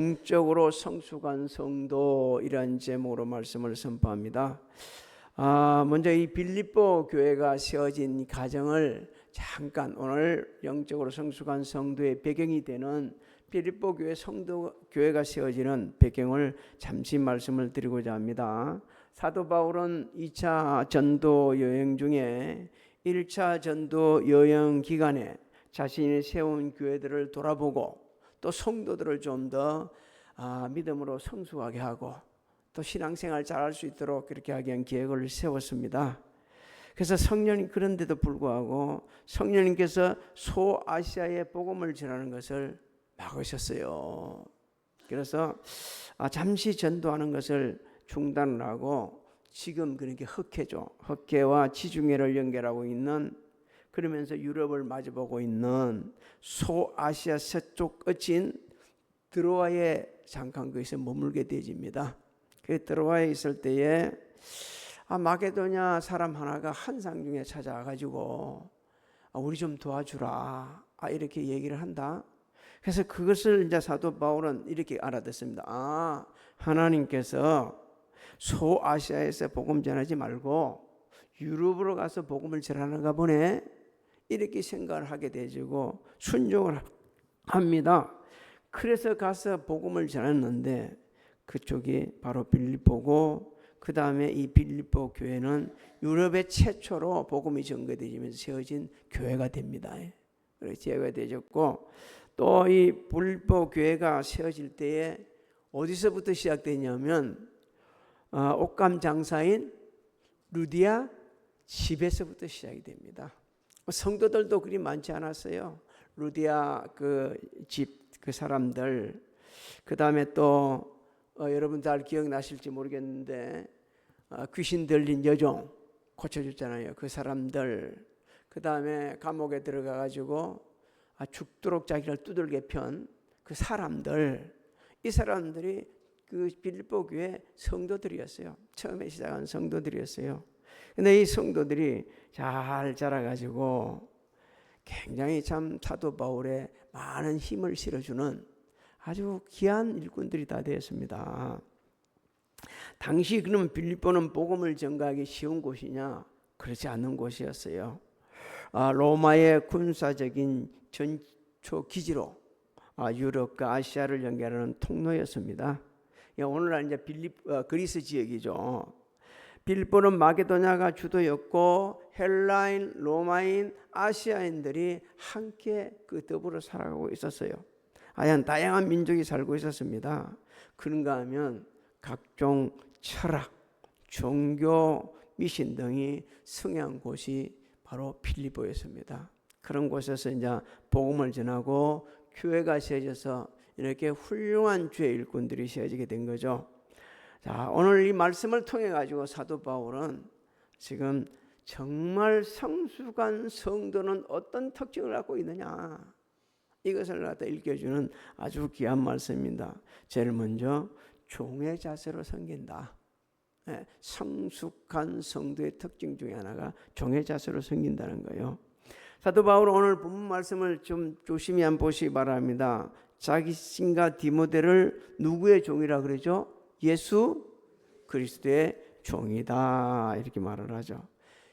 영적으로 성숙한 성도이란 제목으로 말씀을 선포합니다. 먼저 이 빌립보 교회가 세워진 가정을 잠깐, 오늘 영적으로 성숙한 성도의 배경이 되는 빌립보 교회 교회가 세워지는 배경을 잠시 말씀을 드리고자 합니다. 사도 바울은 2차 전도 여행 중에 1차 전도 여행 기간에 자신이 세운 교회들을 돌아보고 또 성도들을 좀 더 믿음으로 성숙하게 하고 또 신앙생활 잘할 수 있도록 그렇게 하기 위한 계획을 세웠습니다. 그래서 성령님, 그런데도 불구하고 성령님께서 소아시아에 복음을 전하는 것을 막으셨어요. 그래서 잠시 전도하는 것을 중단을 하고 지금 그렇게 흑해와 지중해를 연결하고 있는, 그러면서 유럽을 마주보고 있는 소아시아 서쪽 끝인 드로아에 잠깐 거기서 머물게 되집니다. 그 드로아에 있을 때에 마게도냐 사람 하나가 한상 중에 찾아와가지고 우리 좀 도와주라 이렇게 얘기를 한다. 그래서 그것을 이제 사도 바울은 이렇게 알아듣습니다. 하나님께서 소아시아에서 복음 전하지 말고 유럽으로 가서 복음을 전하는가 보네, 이렇게 생각을 하게 되고 순종을 합니다. 그래서 가서 복음을 전했는데 그쪽이 바로 빌립보고, 그 다음에 이 빌립보 교회는 유럽의 최초로 복음이 전개되면서 세워진 교회가 됩니다. 그래서 교회가 되었고, 또 이 빌립보 교회가 세워질 때에 어디서부터 시작되냐면 옷감 장사인 루디아 집에서부터 시작이 됩니다. 성도들도 그리 많지 않았어요. 루디아 그 집 그 사람들, 그 다음에 또 여러분 잘 기억나실지 모르겠는데 귀신 들린 여종 고쳐줬잖아요. 그 사람들, 그 다음에 감옥에 들어가가지고 죽도록 자기를 두들겨 편 그 사람들, 이 사람들이 그 빌립보 교회 성도들이었어요. 처음에 시작한 성도들이었어요. 근데 이 성도들이 잘 자라가지고 굉장히 참 사도 바울의 많은 힘을 실어주는 아주 귀한 일꾼들이 다 되었습니다. 당시 그러면 빌립보는 복음을 전가하기 쉬운 곳이냐? 그렇지 않은 곳이었어요. 로마의 군사적인 전초 기지로 유럽과 아시아를 연결하는 통로였습니다. 오늘날 이제 그리스 지역이죠. 빌립보는 마게도냐가 주도였고 헬라인, 로마인, 아시아인들이 함께 더불어 살아가고 있었어요. 다양한 민족이 살고 있었습니다. 그런가 하면 각종 철학, 종교, 미신 등이 승한 곳이 바로 빌립보였습니다. 그런 곳에서 이제 복음을 전하고 교회가 세워져서 이렇게 훌륭한 주의 일꾼들이 세워지게 된 거죠. 자, 오늘 이 말씀을 통해 가지고 사도 바울은 지금 정말 성숙한 성도는 어떤 특징을 갖고 있느냐, 이것을 갖다 읽혀주는 아주 귀한 말씀입니다. 제일 먼저 종의 자세로 섬긴다. 성숙한 성도의 특징 중에 하나가 종의 자세로 섬긴다는 거예요. 사도 바울은 오늘 본문 말씀을 좀 조심히 한번 보시기 바랍니다. 자기 신과 디모데를 누구의 종이라 그러죠? 예수 그리스도의 종이다, 이렇게 말을 하죠.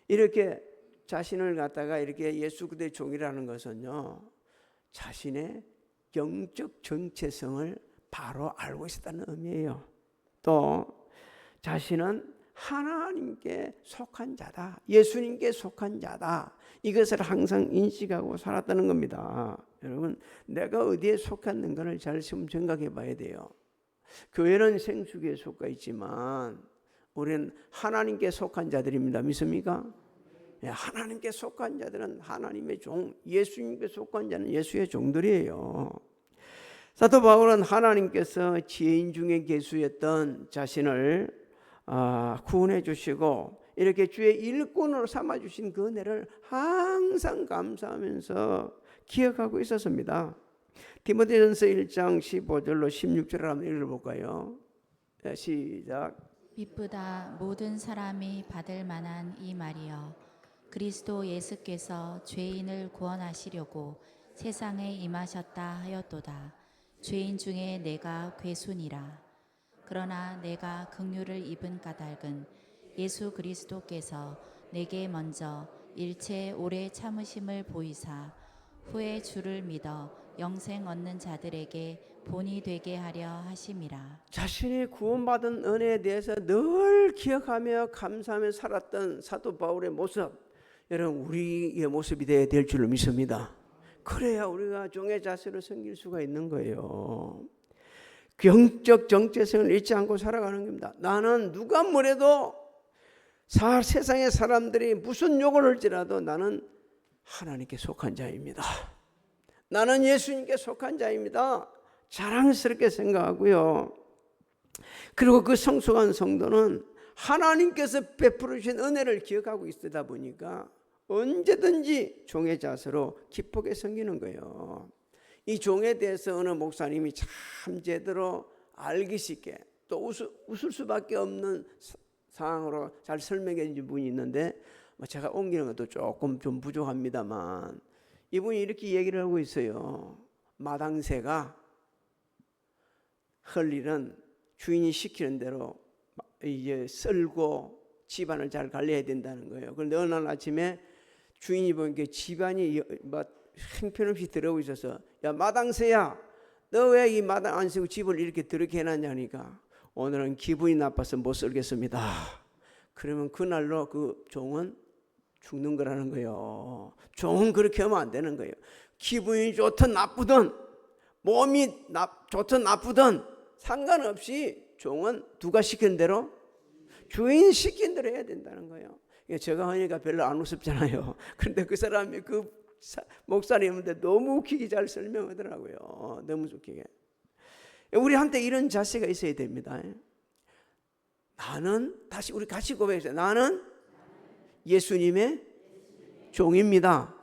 이렇게 자신을 갖다가 이렇게 예수 그리스도의 종이라는 것은요, 자신의 영적 정체성을 바로 알고 있었다는 의미예요. 또 자신은 하나님께 속한 자다, 예수님께 속한 자다, 이것을 항상 인식하고 살았다는 겁니다. 여러분, 내가 어디에 속했는가를 잘 생각해 봐야 돼요. 교회는 생수기에 속해 있지만 우리는 하나님께 속한 자들입니다. 믿습니까? 하나님께 속한 자들은 하나님의 종, 예수님께 속한 자는 예수의 종들이에요. 사도 바울은 하나님께서 지혜인 중에 계수였던 자신을 구원해 주시고 이렇게 주의 일꾼으로 삼아 주신 그 은혜를 항상 감사하면서 기억하고 있었습니다. 디모데전서 1장 15절로 16절을 한번 읽어볼까요? 시작. 미쁘다 모든 사람이 받을 만한 이 말이여, 그리스도 예수께서 죄인을 구원하시려고 세상에 임하셨다 하였도다. 죄인 중에 내가 괴순이라. 그러나 내가 긍휼을 입은 까닭은 예수 그리스도께서 내게 먼저 일체 오래 참으심을 보이사 후에 주를 믿어 영생 얻는 자들에게 본이 되게 하려 하심이라. 자신이 구원받은 은혜에 대해서 늘 기억하며 감사하며 살았던 사도 바울의 모습, 여러분 우리의 모습이 되어야 될 줄로 믿습니다. 그래야 우리가 종의 자세로 섬길 수가 있는 거예요. 영적 정체성을 잊지 않고 살아가는 겁니다. 나는 누가 뭐래도 세상의 사람들이 무슨 욕을 할지라도 나는 하나님께 속한 자입니다. 나는 예수님께 속한 자입니다. 자랑스럽게 생각하고요. 그리고 그 성숙한 성도는 하나님께서 베풀어 주신 은혜를 기억하고 있다 보니까 언제든지 종의 자세로 기쁘게 섬기는 거예요. 이 종에 대해서 어느 목사님이 참 제대로 알기 쉽게 또 웃을 수밖에 없는 상황으로 잘 설명해 준 분이 있는데 제가 옮기는 것도 조금 좀 부족합니다만 이분이 이렇게 얘기를 하고 있어요. 마당새가 할 일은 주인이 시키는 대로 이제 썰고 집안을 잘 관리해야 된다는 거예요. 그런데 어느 날 아침에 주인이 보니까 집안이 막 형편없이 들어오고 있어서, 야 마당새야, 너 왜 이 마당 안 쓰고 집을 이렇게 더럽게 해놨냐니까, 오늘은 기분이 나빠서 못 썰겠습니다. 그러면 그날로 그 종은 죽는 거라는 거예요. 종은 그렇게 하면 안 되는 거예요. 기분이 좋든 나쁘든 몸이 좋든 나쁘든 상관없이 종은 누가 시킨 대로, 주인 시킨 대로 해야 된다는 거예요. 제가 하니까 별로 안 우습잖아요. 그런데 그 사람이 그 목사님한테 너무 웃기게 잘 설명하더라고요. 너무 웃기게. 우리한테 이런 자세가 있어야 됩니다. 나는, 다시 우리 같이 고백해요. 나는 예수님의 종입니다.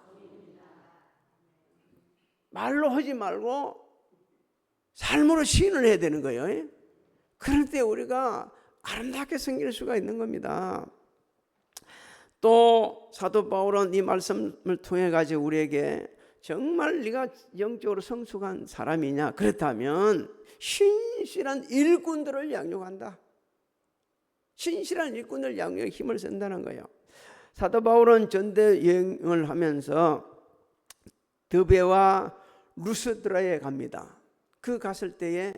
말로 하지 말고 삶으로 시인을 해야 되는 거예요. 그럴 때 우리가 아름답게 섬길 수가 있는 겁니다. 또 사도 바울은 이 말씀을 통해 가지고 우리에게 정말 네가 영적으로 성숙한 사람이냐, 그렇다면 신실한 일꾼들을 양육한다. 신실한 일꾼을 양육에 힘을 쓴다는 거예요. 사도 바울은 전대 여행을 하면서 드베와 루스드라에 갑니다. 그 갔을 때에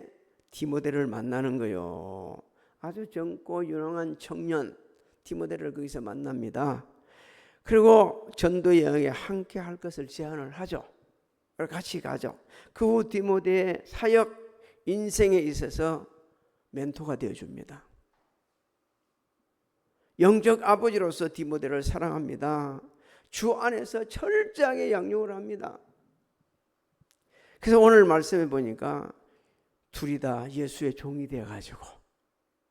디모데를 만나는 거예요. 아주 젊고 유능한 청년 디모데를 거기서 만납니다. 그리고 전도 여행에 함께 할 것을 제안을 하죠. 같이 가죠. 그 후 디모데의 사역 인생에 있어서 멘토가 되어줍니다. 영적 아버지로서 디모데를 사랑합니다. 주 안에서 철저하게 양육을 합니다. 그래서 오늘 말씀해 보니까 둘이 다 예수의 종이 되어가지고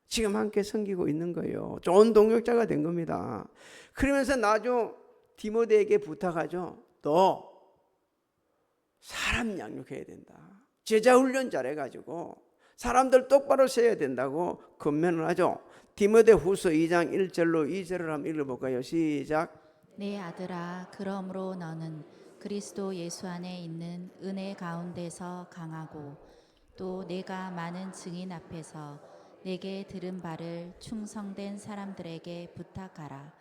지금 함께 섬기고 있는 거예요. 좋은 동역자가 된 겁니다. 그러면서 나중 디모데에게 부탁하죠. 너 사람 양육해야 된다. 제자 훈련 잘해가지고 사람들 똑바로 세워야 된다고 권면을 하죠. 디모데 후서 2장 1절로 2절을 한번 읽어볼까요? 시작. 내 아들아, 그러므로 너는 그리스도 예수 안에 있는 은혜 가운데서 강하고 또 내가 많은 증인 앞에서 내게 들은 바를 충성된 사람들에게 부탁하라.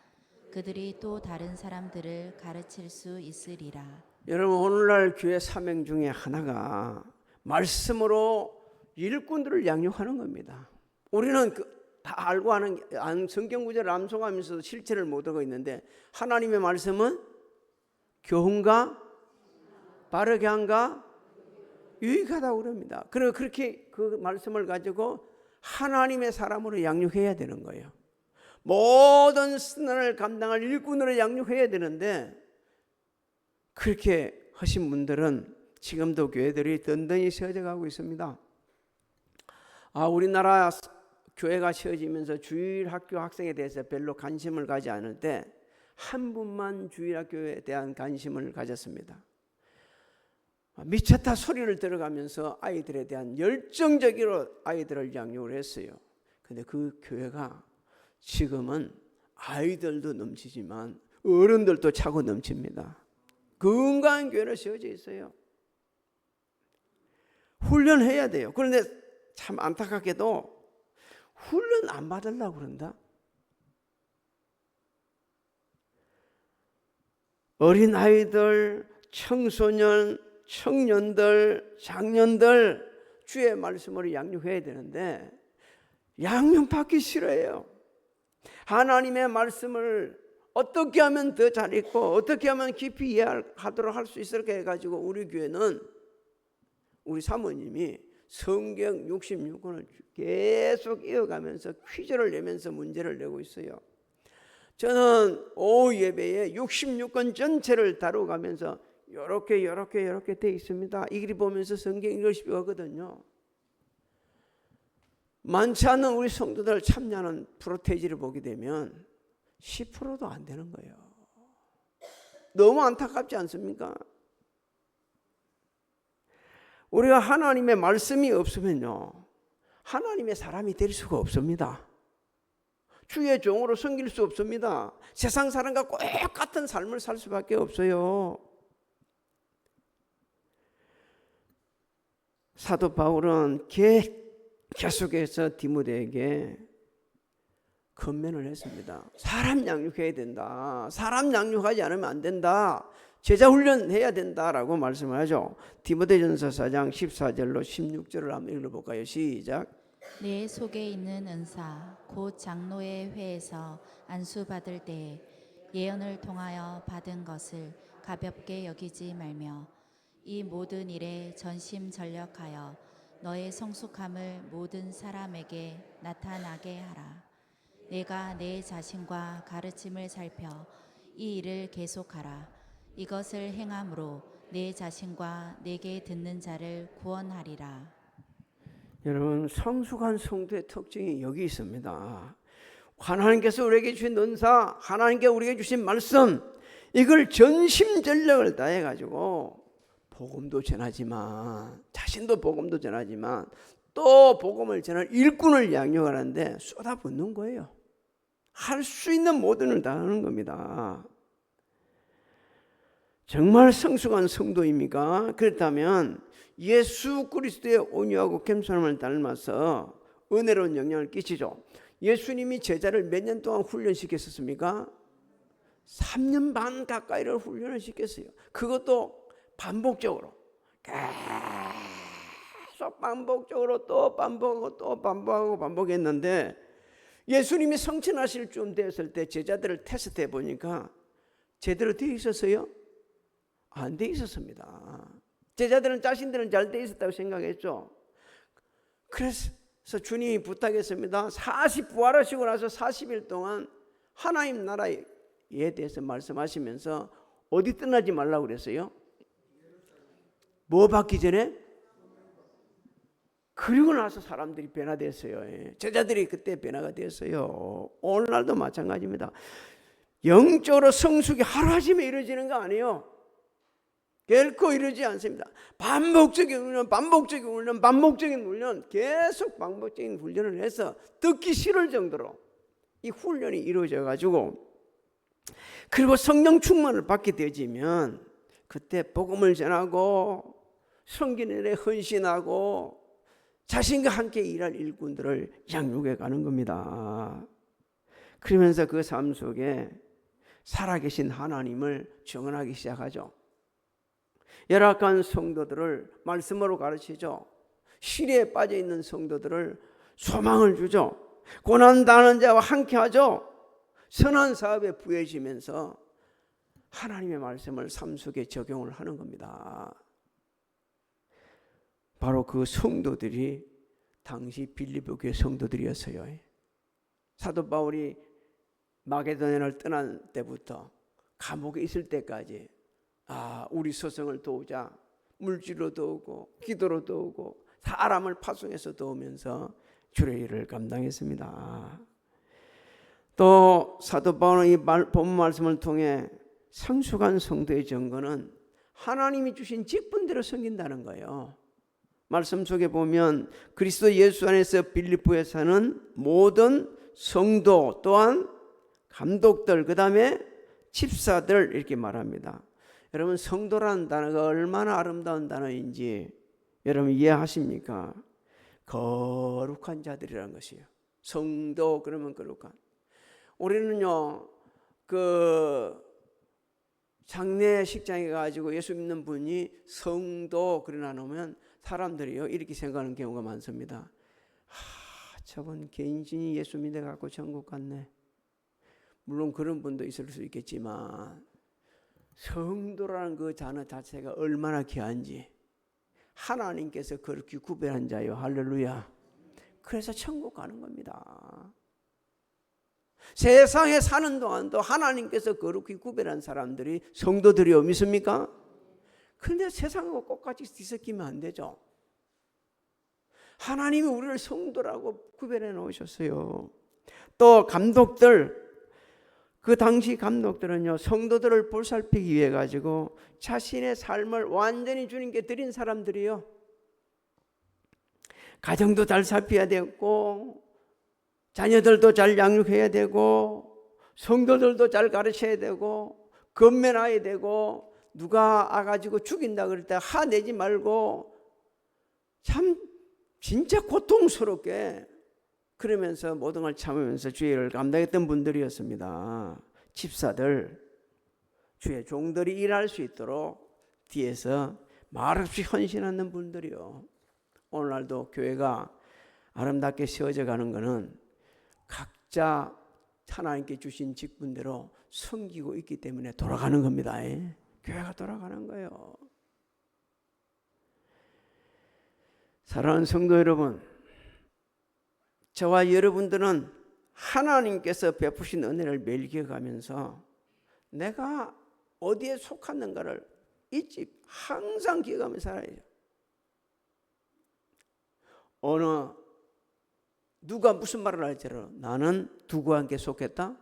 그들이 또 다른 사람들을 가르칠 수 있으리라. 여러분, 오늘날 교회 사명 중에 하나가 말씀으로 일꾼들을 양육하는 겁니다. 우리는 다 알고 하는 성경 구절을 암송하면서도 실체를 못 하고 있는데, 하나님의 말씀은 교훈과 바르게 함과 유익하다고 그럽니다. 그리고 그렇게 그 말씀을 가지고 하나님의 사람으로 양육해야 되는 거예요. 모든 선을 감당할 일꾼으로 양육해야 되는데, 그렇게 하신 분들은 지금도 교회들이 든든히 세워져 가고 있습니다. 우리나라 교회가 세워지면서 주일학교 학생에 대해서 별로 관심을 가지 않을 때 한 분만 주일학교에 대한 관심을 가졌습니다. 미쳤다 소리를 들어가면서 아이들에 대한 열정적으로 아이들을 양육을 했어요. 근데 그 교회가 지금은 아이들도 넘치지만 어른들도 차고 넘칩니다. 건강한 교회로 세워져 있어요. 훈련해야 돼요. 그런데 참 안타깝게도 훈련 안 받으려고 그런다. 어린아이들, 청소년, 청년들, 장년들 주의 말씀으로 양육해야 되는데 양육받기 싫어해요. 하나님의 말씀을 어떻게 하면 더 잘 읽고 어떻게 하면 깊이 이해하도록 할 수 있을까 해가지고 우리 교회는 우리 사모님이 성경 66권을 계속 이어가면서 퀴즈를 내면서 문제를 내고 있어요. 저는 오후 예배에 66권 전체를 다루가면서 이렇게 돼 있습니다. 이 길 보면서 성경 읽으시고 하거든요. 많지 않은 우리 성도들 참여하는 프로테이지를 보게 되면 10%도 안 되는 거예요. 너무 안타깝지 않습니까? 우리가 하나님의 말씀이 없으면요, 하나님의 사람이 될 수가 없습니다. 주의 종으로 섬길 수 없습니다. 세상 사람과 똑같은 삶을 살 수밖에 없어요. 사도 바울은 계속해서 디모데에게 권면을 했습니다. 사람 양육해야 된다. 사람 양육하지 않으면 안 된다. 제자 훈련해야 된다라고 말씀을 하죠. 디모데전서 4장 14절로 16절을 한번 읽어볼까요? 시작. 내 속에 있는 은사 곧 장로의 회에서 안수받을 때에 예언을 통하여 받은 것을 가볍게 여기지 말며 이 모든 일에 전심전력하여 너의 성숙함을 모든 사람에게 나타나게 하라. 내가 내 자신과 가르침을 살펴 이 일을 계속하라. 이것을 행함으로 내 자신과 내게 듣는 자를 구원하리라. 여러분, 성숙한 성도의 특징이 여기 있습니다. 하나님께서 우리에게 주신 은사, 하나님께 우리에게 주신 말씀, 이걸 전심전력을 다해 가지고 복음도 전하지만, 자신도 복음도 전하지만 또 복음을 전할 일꾼을 양육하는데 쏟아붓는 거예요. 할 수 있는 모든 걸 다 하는 겁니다. 정말 성숙한 성도입니까? 그렇다면 예수 그리스도의 온유하고 겸손함을 닮아서 은혜로운 영향을 끼치죠. 예수님이 제자를 몇 년 동안 훈련시켰습니까? 3년 반 가까이를 훈련을 시켰어요. 그것도 반복적으로 계속 반복적으로 또 반복하고 또 반복하고 반복했는데, 예수님이 성천하실 쯤 되었을 때 제자들을 테스트해 보니까 제대로 되어 있었어요? 안 돼 있었습니다. 제자들은 자신들은 잘 돼 있었다고 생각했죠. 그래서 주님이 부탁했습니다. 부활하시고 나서 40일 동안 하나님 나라에 대해서 말씀하시면서 어디 떠나지 말라고 그랬어요? 뭐 받기 전에? 그리고 나서 사람들이 변화됐어요. 제자들이 그때 변화가 됐어요. 오늘날도 마찬가지입니다. 영적으로 성숙이 하루아침에 이루어지는 거 아니에요. 결코 이루어지지 않습니다. 반복적인 훈련, 계속 반복적인 훈련을 해서 듣기 싫을 정도로 이 훈련이 이루어져 가지고, 그리고 성령 충만을 받게 되지면 그때 복음을 전하고 섬기는 일에 헌신하고 자신과 함께 일할 일꾼들을 양육해 가는 겁니다. 그러면서 그 삶 속에 살아계신 하나님을 증언하기 시작하죠. 열악한 성도들을 말씀으로 가르치죠. 시리에 빠져 있는 성도들을 소망을 주죠. 고난 당하는 자와 함께 하죠. 선한 사업에 부해지면서 하나님의 말씀을 삶 속에 적용을 하는 겁니다. 바로 그 성도들이 당시 빌립보 교회 성도들이었어요. 사도 바울이 마게도냐를 떠난 때부터 감옥에 있을 때까지 우리 서성을 도우자, 물질로 도우고 기도로 도우고 사람을 파송해서 도우면서 주의 일을 감당했습니다. 또 사도 바울은 이 본문 말씀을 통해 성숙한 성도의 증거는 하나님이 주신 직분대로 섬긴다는 거예요. 말씀 속에 보면 그리스도 예수 안에서 빌립보에 사는 모든 성도 또한 감독들, 그 다음에 집사들 이렇게 말합니다. 여러분, 성도라는 단어가 얼마나 아름다운 단어인지 여러분 이해하십니까? 거룩한 자들이라는 것이에요. 성도 그러면 거룩한. 우리는요 그 장례식장에 가지고 예수 믿는 분이 성도 그러나 놓으면 사람들이요 이렇게 생각하는 경우가 많습니다. 저분 개인신이 예수 믿어 갖고 천국 갔네. 물론 그런 분도 있을 수 있겠지만 성도라는 그 단어 자체가 얼마나 귀한지 하나님께서 그렇게 구별한 자요. 할렐루야. 그래서 천국 가는 겁니다. 세상에 사는 동안도 하나님께서 거룩히 구별한 사람들이 성도들이요. 믿습니까? 그런데 세상하고 똑같이 뒤섞이면 안 되죠. 하나님이 우리를 성도라고 구별해 놓으셨어요. 또 감독들, 그 당시 감독들은요 성도들을 보살피기 위해 가지고 자신의 삶을 완전히 주님께 드린 사람들이요. 가정도 잘 살펴야 되고 자녀들도 잘 양육해야 되고 성도들도 잘 가르쳐야 되고 건면해야 되고 누가 와가지고 죽인다 그럴 때 화내지 말고 참 진짜 고통스럽게 그러면서 모든 걸 참으면서 주의 일을 감당했던 분들이었습니다. 집사들, 주의 종들이 일할 수 있도록 뒤에서 말없이 헌신하는 분들이요. 오늘날도 교회가 아름답게 세워져 가는 것은 각자 하나님께 주신 직분대로 섬기고 있기 때문에 돌아가는 겁니다. 교회가 돌아가는 거예요. 사랑하는 성도 여러분, 저와 여러분들은 하나님께서 베푸신 은혜를 매일 기억하면서 내가 어디에 속하는가를 잊지 항상 기억하며 살아야죠. 어느 누가 무슨 말을 할지라도 나는 누구와 함께 속했다?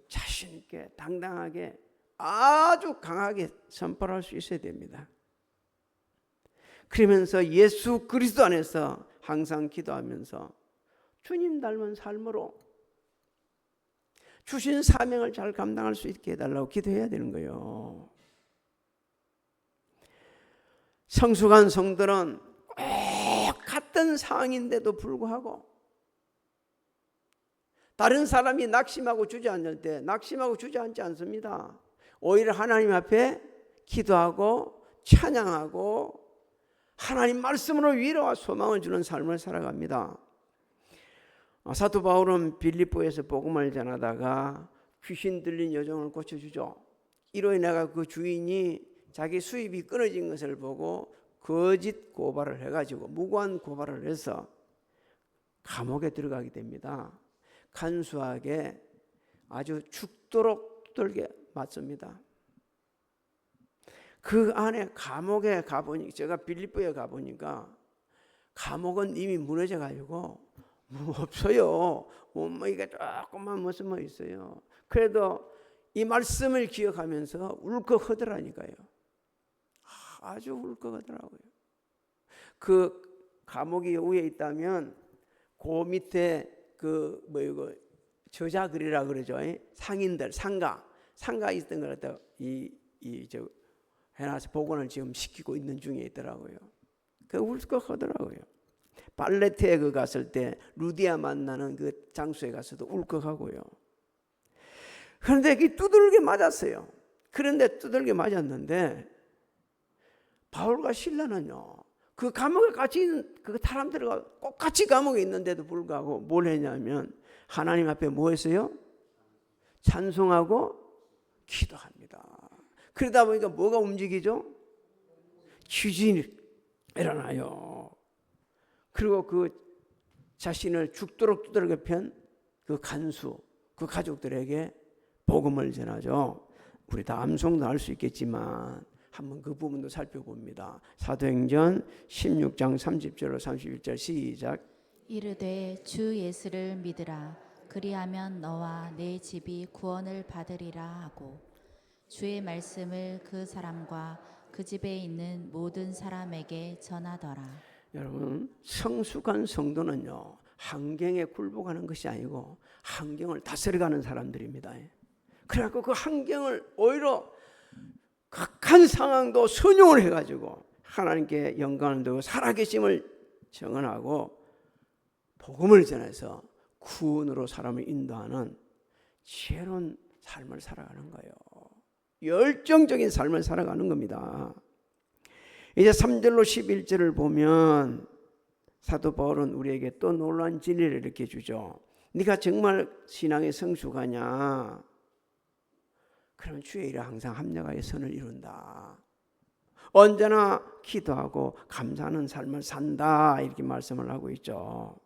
자신 있게 당당하게 아주 강하게 선포할 수 있어야 됩니다. 그러면서 예수 그리스도 안에서 항상 기도하면서 주님 닮은 삶으로 주신 사명을 잘 감당할 수 있게 해달라고 기도해야 되는 거예요. 성숙한 성들은 꼭 같은 상황인데도 불구하고 다른 사람이 낙심하고 주저앉을 때 낙심하고 주저앉지 않습니다. 오히려 하나님 앞에 기도하고 찬양하고 하나님 말씀으로 위로와 소망을 주는 삶을 살아갑니다. 사도 바울은 빌립보에서 복음을 전하다가 귀신 들린 여종을 고쳐주죠. 이로 인해 그 주인이 자기 수입이 끊어진 것을 보고 거짓 고발을 해가지고 무고한 고발을 해서 감옥에 들어가게 됩니다. 간수하게 아주 죽도록 두들겨 맞습니다. 그 안에 감옥에 가보니 제가 빌립보에 가보니까 감옥은 이미 무너져 가지고 없어요. 이게 조금만 숨어 있어요. 그래도 이 말씀을 기억하면서 울컥하더라니까요. 아주 울컥하더라고요. 그 감옥이 위에 있다면 그 밑에 저자글이라 그러죠. 상인들 상가 있던 걸 갖다 해놔서 복원을 지금 시키고 있는 중에 있더라고요. 그 울컥하더라고요. 발레트에 갔을 때 루디아 만나는 그 장소에 가서도 울컥하고요. 그런데 이 두들겨 맞았어요. 그런데 두들겨 맞았는데 바울과 실라는요, 그 감옥에 같이 있는 그 사람들과 똑같이 감옥에 있는데도 불구하고 뭘 했냐면 하나님 앞에 뭐 했어요? 찬송하고 기도합니다. 그러다 보니까 뭐가 움직이죠? 귀신이 일어나요. 그리고 그 자신을 죽도록 두들겨 편 그 간수, 그 가족들에게 복음을 전하죠. 우리 다 암송도 할 수 있겠지만 한번 그 부분도 살펴봅니다. 사도행전 16장 30절로 31절 시작. 이르되 주 예수를 믿으라. 그리하면 너와 내 집이 구원을 받으리라 하고 주의 말씀을 그 사람과 그 집에 있는 모든 사람에게 전하더라. 여러분, 성숙한 성도는요, 환경에 굴복하는 것이 아니고 환경을 다스려가는 사람들입니다. 그래갖고 그 환경을 오히려 각한 상황도 선용을 해가지고 하나님께 영광을 두고 살아계심을 증언하고 복음을 전해서 구원으로 사람을 인도하는 지혜로운 삶을 살아가는 거예요. 열정적인 삶을 살아가는 겁니다. 이제 3절로 11절을 보면 사도 바울은 우리에게 또 놀라운 진리를 이렇게 주죠. 네가 정말 신앙의 성숙하냐? 그러면 주의 일에 항상 합력하여 선을 이룬다. 언제나 기도하고 감사하는 삶을 산다. 이렇게 말씀을 하고 있죠.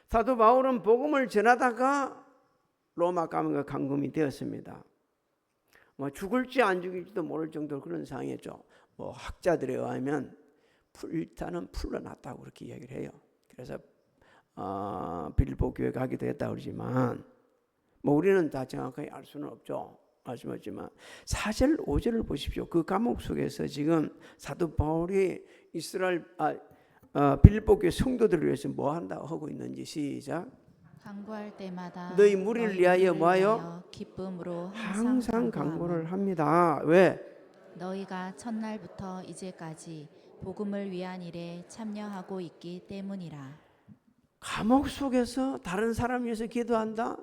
사도 바울은 복음을 전하다가 로마 감옥에 감금이 되었습니다. 죽을지 안 죽일지도 모를 정도로 그런 상황이었죠. 학자들에 의하면 일단은 풀려났다고 그렇게 이야기를 해요. 그래서 빌립보 교회 가기도 했다고 그러지만 우리는 다 정확하게 알 수는 없죠. 알 수는 없지만 4절 5절을 보십시오. 그 감옥 속에서 지금 사도 바울이 빌립보 교회 성도들을 위해서 뭐 한다고 하고 있는지 시작. 간구할 때마다 너희 무리를 위하여 뭐하여? 기쁨으로 항상 간구를 합니다. 왜? 너희가 첫날부터 이제까지 복음을 위한 일에 참여하고 있기 때문이라. 감옥 속에서 다른 사람 위해서 기도한다?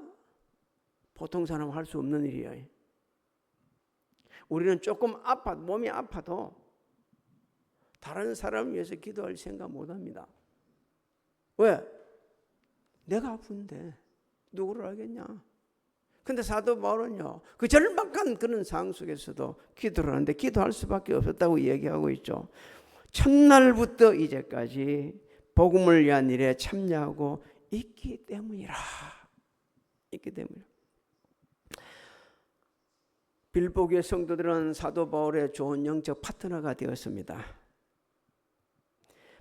보통 사람은 할 수 없는 일이에요. 우리는 조금 몸이 아파도 다른 사람 위해서 기도할 생각 못합니다. 왜? 내가 아픈데 누구를 알겠냐? 근데 사도 바울은요, 그 절박한 그런 상황 속에서도 기도를 하는데 기도할 수밖에 없었다고 얘기하고 있죠. 첫날부터 이제까지 복음을 위한 일에 참여하고 있기 때문이라. 있기 때문이라. 빌립보 교회 성도들은 사도 바울의 좋은 영적 파트너가 되었습니다.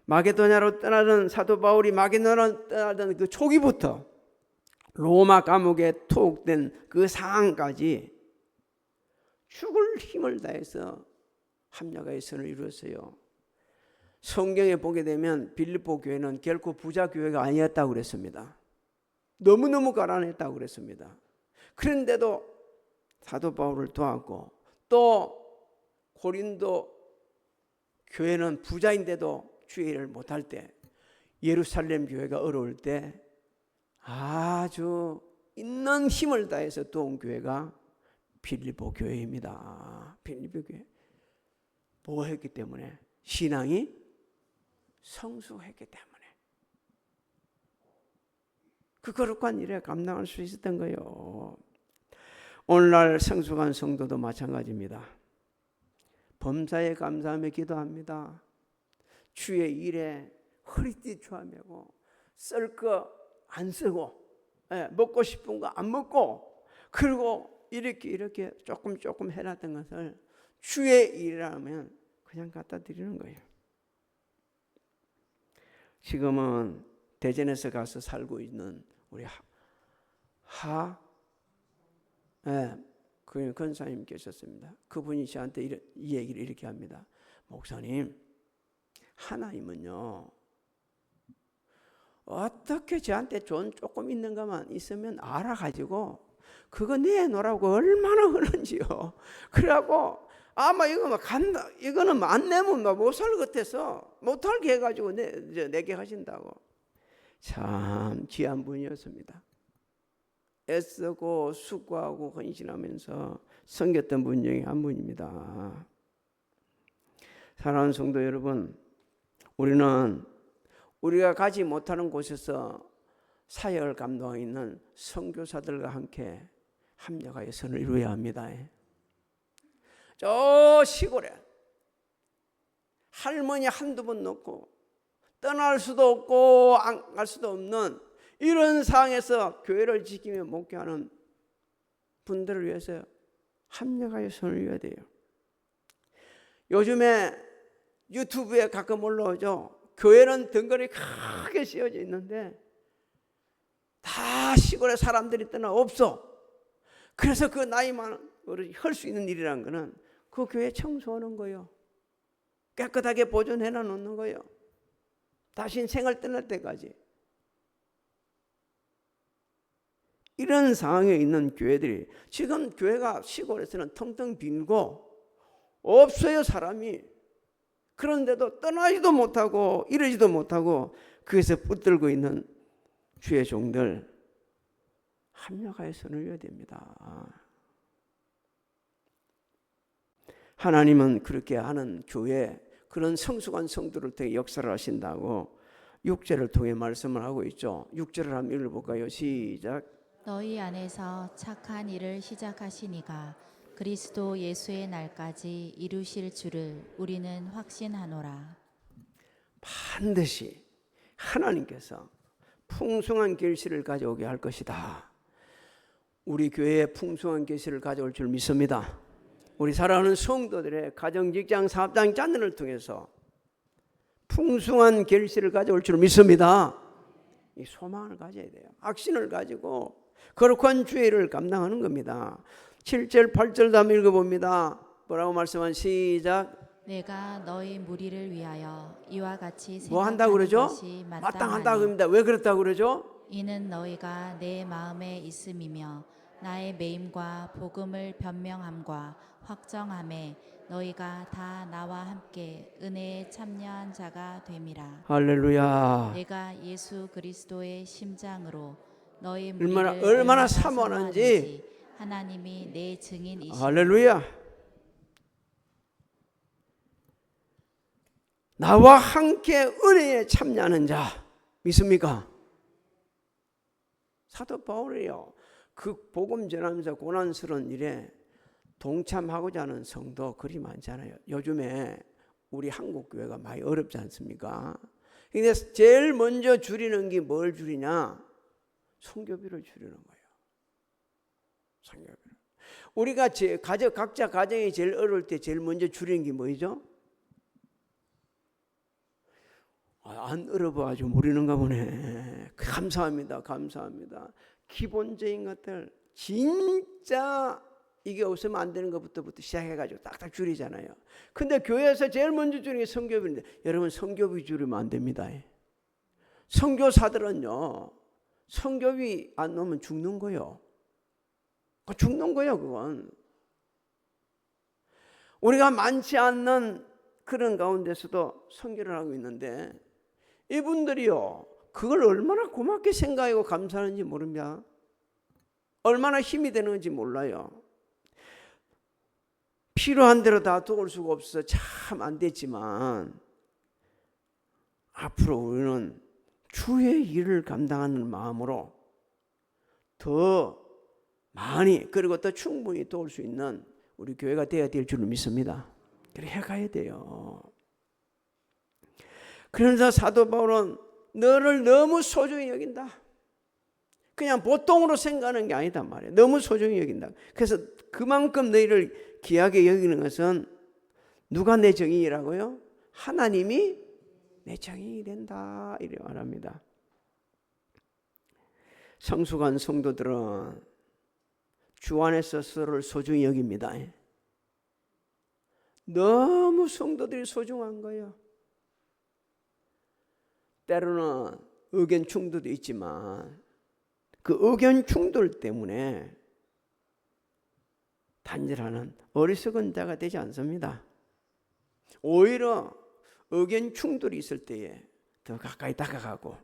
마게도냐로 떠나던 사도 바울이 마게도냐로 떠나던 그 초기부터 로마 감옥에 투옥된 그 상황까지 죽을 힘을 다해서 합력하여 선을 이루었어요. 성경에 보게 되면 빌립보 교회는 결코 부자 교회가 아니었다고 그랬습니다. 너무너무 가난했다고 그랬습니다. 그런데도 사도 바울을 도왔고, 또 고린도 교회는 부자인데도 주의 일을 못할 때, 예루살렘 교회가 어려울 때 아주 있는 힘을 다해서 도운 교회가 빌립보 교회입니다. 빌립보 교회. 뭐 했기 때문에? 신앙이 성숙했기 때문에. 그 거룩한 일에 감당할 수 있었던 거예요. 오늘날 성숙한 성도도 마찬가지입니다. 범사에 감사하며 기도합니다. 주의 일에 허리띠 조아매고 쓸 거 안 쓰고, 먹고 싶은 거 안 먹고, 그리고 이렇게 조금 해놨던 것을 주의 일이라면 그냥 갖다 드리는 거예요. 지금은 대전에서 가서 살고 있는 우리 그 권사님 계셨습니다. 그분이 저한테 이 얘기를 이렇게 합니다. 목사님, 하나님은요, 어떻게 저한테 돈 조금 있는 것만 있으면 알아가지고 그거 내놓으라고 얼마나 하는지요. 그래갖고 아마 이거는 안 내면 못 살 것 같아서 못살게 해가지고 내게 하신다고. 참 귀한 분이었습니다. 애쓰고 수고하고 헌신하면서 섬겼던 분 중에 한 분입니다. 사랑하는 성도 여러분, 우리는 우리가 가지 못하는 곳에서 사역을 감당하고 있는 선교사들과 함께 합력하여 선을 이루어야 합니다. 저 시골에 할머니 한두 번 놓고 떠날 수도 없고 안 갈 수도 없는 이런 상황에서 교회를 지키며 목회하는 분들을 위해서 합력하여 선을 이루어야 돼요. 요즘에 유튜브에 가끔 올라오죠. 교회는 덩거리 크게 씌워져 있는데 다 시골에 사람들이 떠나 없어. 그래서 그 나이 많은 어른이 할 수 있는 일이라는 거는 그 교회 청소하는 거예요. 깨끗하게 보존해 놓는 거예요. 다시 생을 떠날 때까지. 이런 상황에 있는 교회들이 지금 교회가 시골에서는 텅텅 빈고 없어요. 사람이 그런데도 떠나지도 못하고 이러지도 못하고 그에서 붙들고 있는 주의 종들 합력하여 손을 이어야 됩니다. 하나님은 그렇게 하는 교회, 그런 성숙한 성도를 통해 역사를 하신다고 6절을 통해 말씀을 하고 있죠. 6절을 한번 읽어볼까요? 시작. 너희 안에서 착한 일을 시작하시니가 그리스도 예수의 날까지 이루실 줄을 우리는 확신하노라. 반드시 하나님께서 풍성한 결실을 가져오게 할 것이다. 우리 교회에 풍성한 결실을 가져올 줄 믿습니다. 우리 사랑하는 성도들의 가정, 직장, 사업장, 자녀를 통해서 풍성한 결실을 가져올 줄 믿습니다. 이 소망을 가져야 돼요. 확신을 가지고 거룩한 주의를 감당하는 겁니다. 7절, 8절도 한번 읽어봅니다. 뭐라고 말씀한 시작. 내가 너희 무리를 위하여 이와 같이 뭐 한다고 생각하는 그러죠? 것이 마땅하다고 마땅하니 합니다. 왜 그렇다고 그러죠? 이는 너희가 내 마음에 있음이며 나의 매임과 복음을 변명함과 확정함에 너희가 다 나와 함께 은혜에 참여한 자가 됨이라. 할렐루야. 내가 예수 그리스도의 심장으로 너희 무리를 얼마나 사모하는지 하나님이 내 증인이시니. 할렐루야. 나와 함께 은혜에 참여하는 자 믿습니까? 사도 바울이요, 그 복음 전하면서 고난스러운 일에 동참하고자 하는 성도 그리 많잖아요. 요즘에 우리 한국 교회가 많이 어렵지 않습니까? 근데 제일 먼저 줄이는 게 뭘 줄이냐? 선교비를 줄이는 거예요. 선교비. 우리가 각자 가정이 제일 어려울 때 제일 먼저 줄이는 게 뭐죠? 안 어려워가지고 모르는가 보네. 감사합니다. 감사합니다. 기본적인 것들 진짜 이게 없으면 안 되는 것부터 시작해가지고 딱딱 줄이잖아요. 근데 교회에서 제일 먼저 줄이는 게 선교비인데 여러분 선교비 줄이면 안 됩니다. 선교사들은요 선교비 안 넣으면 죽는 거예요. 죽는 거예요. 그건 우리가 많지 않는 그런 가운데서도 선교를 하고 있는데 이분들이요 그걸 얼마나 고맙게 생각하고 감사하는지 모릅니다. 얼마나 힘이 되는 건지 몰라요. 필요한 대로 다 도울 수가 없어서 참 안 됐지만 앞으로 우리는 주의 일을 감당하는 마음으로 더 많이 그리고 더 충분히 도울 수 있는 우리 교회가 되어야 될 줄 믿습니다. 그래 해가야 돼요. 그래서 사도 바울은 너를 너무 소중히 여긴다. 그냥 보통으로 생각하는 게 아니단 말이에요. 너무 소중히 여긴다. 그래서 그만큼 너희를 귀하게 여기는 것은 누가 내 정인이라고요? 하나님이 내 정인이 된다 이렇게 말합니다. 성숙한 성도들은 주 안에서 서로를 소중히 여깁니다. 너무 성도들이 소중한 거예요. 때로는 의견 충돌도 있지만 그 의견 충돌 때문에 단절하는 어리석은 자가 되지 않습니다. 오히려 의견 충돌이 있을 때에 더 가까이 다가가고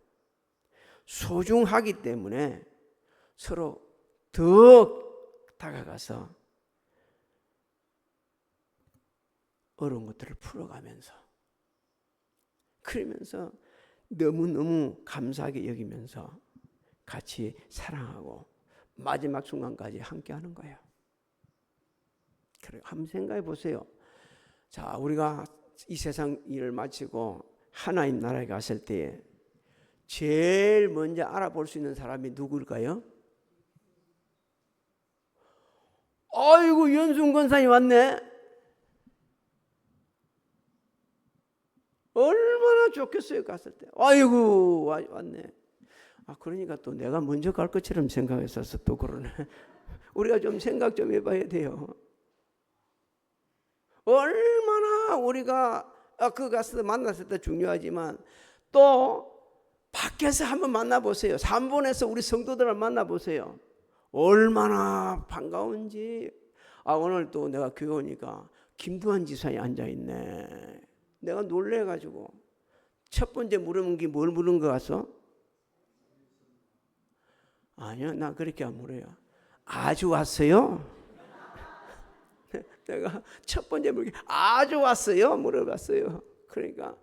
소중하기 때문에 서로 더 다가가서 어려운 것들을 풀어가면서 그러면서 너무너무 감사하게 여기면서 같이 사랑하고 마지막 순간까지 함께하는 거예요. 그래 한번 생각해 보세요. 자, 우리가 이 세상 일을 마치고 하나님 나라에 갔을 때 제일 먼저 알아볼 수 있는 사람이 누구일까요? 아이고 연순 권사님 왔네. 얼마나 좋겠어요 갔을 때. 아이고 왔네. 그러니까 또 내가 먼저 갈 것처럼 생각했어서 또 그러네. 우리가 좀 생각 좀 해봐야 돼요. 얼마나 우리가 그 가서 만났을 때 중요하지만 또 밖에서 한번 만나보세요. 3번에서 우리 성도들을 만나보세요. 얼마나 반가운지. 오늘 또 내가 교회 오니까 김두한 지사에 앉아있네. 내가 놀래가지고 첫 번째 물은 게 뭘 물은 거 같소? 아니요, 나 그렇게 안 물어요. 아주 왔어요? 내가 첫 번째 물기 아주 왔어요? 물어봤어요. 그러니까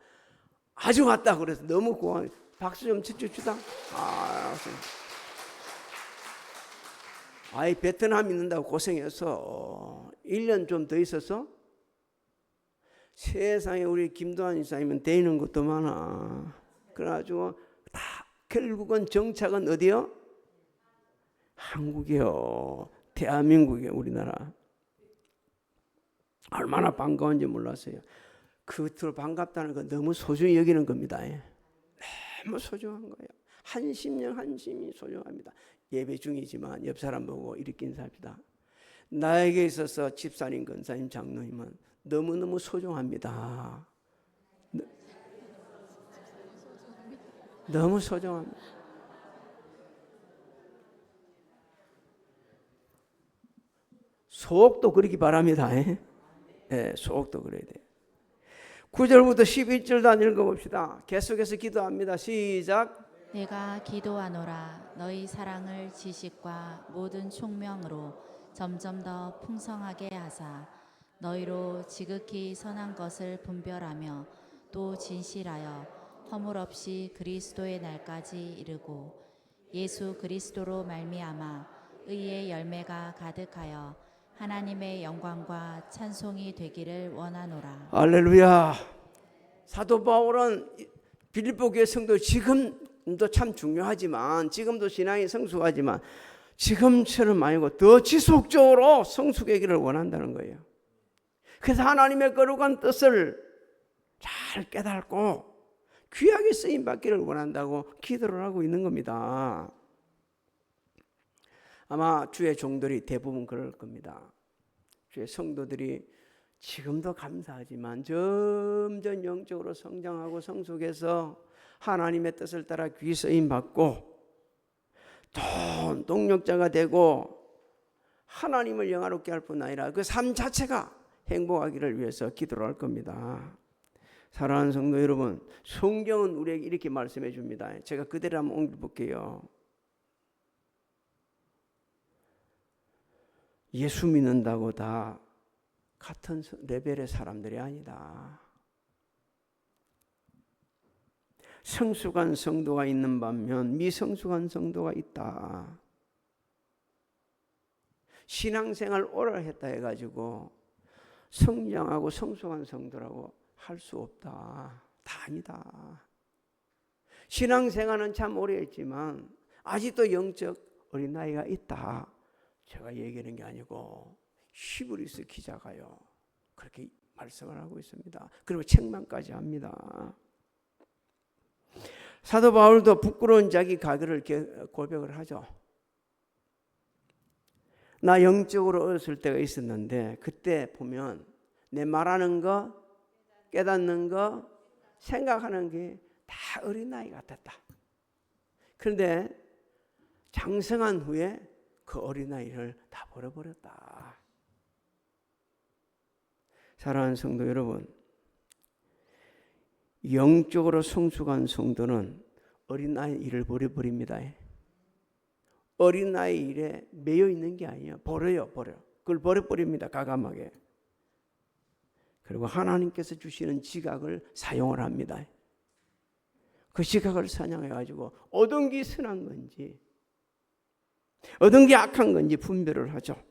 아주 왔다 그래서 너무 고마워요. 박수 좀 쳐주시다. 아이 베트남 있는다고 고생해서 1년 좀 더 있어서 세상에 우리 김도환 이사님은 되는 것도 많아. 그래가지고 다 결국은 정착은 어디요? 한국이요. 대한민국이요. 우리나라. 얼마나 반가운지 몰랐어요. 그것으로 반갑다는 건 너무 소중히 여기는 겁니다. 너무 소중한 거예요. 한 심령 한 심이 소중합니다. 예배 중이지만 옆 사람 보고 이렇게 인사합니다. 나에게 있어서 집사님, 권사님, 장로님은 너무너무 소중합니다. 너무 소중합니다. 속도 그러기 바랍니다. 속도 그래야 돼요. 9절부터 11절 다 읽어봅시다. 계속해서 기도합니다. 시작. 내가 기도하노라. 너희 사랑을 지식과 모든 총명으로 점점 더 풍성하게 하사 너희로 지극히 선한 것을 분별하며 또 진실하여 허물 없이 그리스도의 날까지 이르고 예수 그리스도로 말미암아 의의 열매가 가득하여 하나님의 영광과 찬송이 되기를 원하노라. 할렐루야. 사도 바울은 빌립보 교회 성도 지금도 참 중요하지만 지금도 신앙이 성숙하지만 지금처럼 아니고 더 지속적으로 성숙하기를 원한다는 거예요. 그래서 하나님의 거룩한 뜻을 잘 깨닫고 귀하게 쓰임 받기를 원한다고 기도를 하고 있는 겁니다. 아마 주의 종들이 대부분 그럴 겁니다. 주의 성도들이 지금도 감사하지만 점점 영적으로 성장하고 성숙해서 하나님의 뜻을 따라 귀 쓰임 받고 또 동력자가 되고 하나님을 영화롭게 할 뿐 아니라 그 삶 자체가 행복하기를 위해서 기도를 할 겁니다. 사랑하는 성도 여러분, 성경은 우리에게 이렇게 말씀해 줍니다. 제가 그대로 한번 옮겨볼게요. 예수 믿는다고 다 같은 레벨의 사람들이 아니다. 성숙한 성도가 있는 반면 미성숙한 성도가 있다. 신앙생활 오래 했다 해가지고 성장하고 성숙한 성도라고 할 수 없다. 다 아니다. 신앙생활은 참 오래 했지만 아직도 영적 어린아이가 있다. 제가 얘기하는 게 아니고 히브리서 기자가요 그렇게 말씀을 하고 있습니다. 그리고 책망까지 합니다. 사도 바울도 부끄러운 자기 가거를 고백을 하죠. 나 영적으로 어렸을 때가 있었는데 그때 보면 내 말하는 거, 깨닫는 거, 생각하는 게 다 어린아이 같았다. 그런데 장성한 후에 그 어린아이를 다 버려버렸다. 사랑하는 성도 여러분, 영적으로 성숙한 성도는 어린아이 일을 버려버립니다. 어린아이 일에 매여 있는 게 아니에요. 버려요. 그걸 버려버립니다. 과감하게. 그리고 하나님께서 주시는 지각을 사용을 합니다. 그 지각을 사용해가지고 얻은 게 선한 건지 얻은 게 악한 건지 분별을 하죠.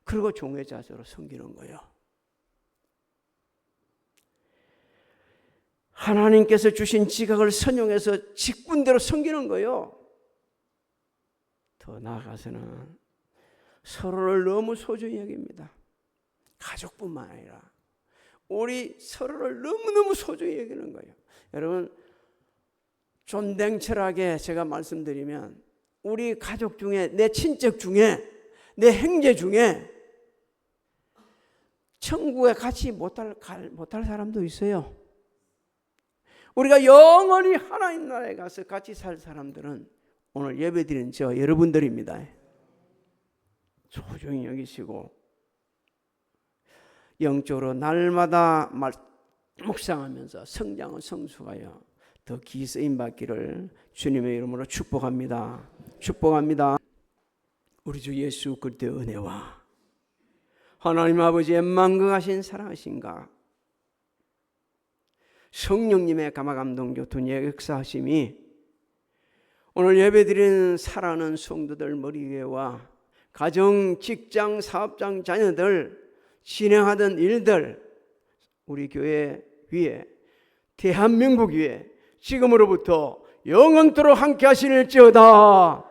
그리고 종의 자세로 섬기는 거예요. 하나님께서 주신 지각을 선용해서 직분대로 섬기는 거예요. 더 나아가서는 서로를 너무 소중히 여깁니다. 가족뿐만 아니라 우리 서로를 너무너무 소중히 여기는 거예요. 여러분 좀 냉철하게 제가 말씀드리면 우리 가족 중에 내 친척 중에 내 형제 중에 천국에 같이 못할 사람도 있어요. 우리가 영원히 하나님 나라에 가서 같이 살 사람들은 오늘 예배드리는 저 여러분들입니다. 소중히 여기시고 영적으로 날마다 묵상하면서 성장한 성수가요 더 기쓰임 받기를 주님의 이름으로 축복합니다. 축복합니다. 우리 주 예수 그리스도의 은혜와 하나님 아버지의 만극하신 사랑하신가 성령님의 감화감동 교통의 역사하심이 오늘 예배드리는 사랑하는 성도들 머리 위에와 가정, 직장, 사업장, 자녀들 진행하던 일들 우리 교회 위에 대한민국 위에 지금으로부터 영원토록 함께 하시는지어다.